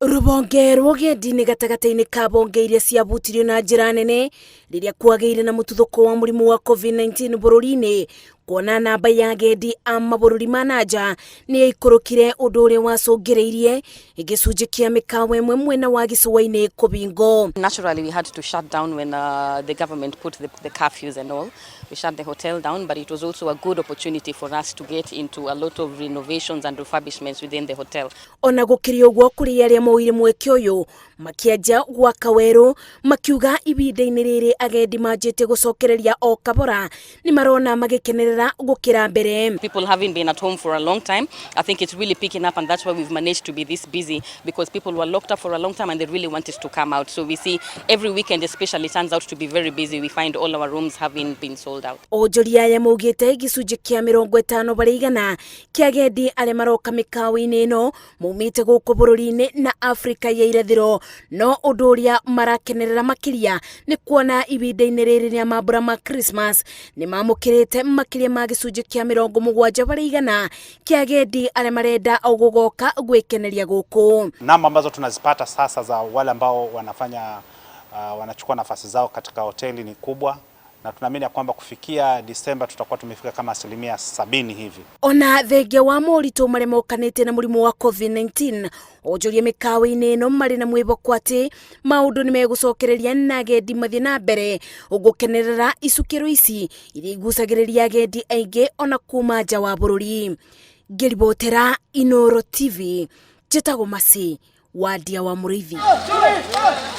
Rũhonge rwa ũgendi nĩ gatagatĩ-inĩ ka honge iria ciahutirio na njĩra nene rĩrĩa kwagĩire na mũtuthũko wa mũrimũ wa COVID-19 bũrũri-inĩ, kuona namba ya agendi a mabũrũri ma nanja nĩ yaikũrũkire, ũndũ ũrĩa wacũngĩrĩirie gĩcunjĩ kĩa mĩkawa ĩmwe mwena wa gĩcũa-inĩ kũbingwo. Naturally, we had to shut down when the government put the curfews and all. We shut the hotel down, but it was also a good opportunity for us to get into a lot of renovations and refurbishments within the hotel. Ona gũkĩrĩ ũguo, kũrĩ arĩa moire mweke ũyũ makĩanja gwaka werũ, makiuga ibinda-inĩ rĩrĩ agendi manjĩte gũcokereria o kabora nĩ marona magĩkenerera gũkĩra mbere. People haven't been at home for a long time. I think it's really picking up, and that's why we've managed to be this busy, because people were locked up for a long time and they really wanted to come out. So we see every weekend especially turns out to be very busy. We find all our rooms having been sold out. Onjoria aya maugĩte gĩcunjĩ kĩa 50 harĩ igana kĩa agendi arĩa maroka mĩkawa-inĩ ĩno maumĩte gũkũ bũrũri-inĩ na Afrika ya irathĩro, no ũndũ ũrĩa marakenerera makĩria nĩ kuona ibinda-inĩ rĩrĩ rĩa mambura ma Christmas nĩ mamũkĩrĩte makĩria ma gĩcunjĩ kĩa 70 harĩ igana kĩa agendi arĩa marenda gũgoka gwĩkeneria gũkũ. Namba ambazo tunazipata sasa za wale ambao wanachukua nafasi zao katika hoteli ni kubwa, na tunaamini kwamba kufikia Disemba tutakuwa tumefika kama 70% hivi. Ona thengia wa moritũ marĩa mokanĩte na mũrimũ wa COVID-19, onjoria mĩkawa-inĩ ĩno marĩ na mwĩhoko atĩ maũndũ nĩ megũcokereria na agendi mathiĩ na mbere gũkenerera icukĩro ici iria igucagĩrĩria agendi aingĩ ona kuuma nja wa bũrũri. Ngĩribotera Inooro TV, njĩtagwo Masi wa Ndia wa Mũrĩithi.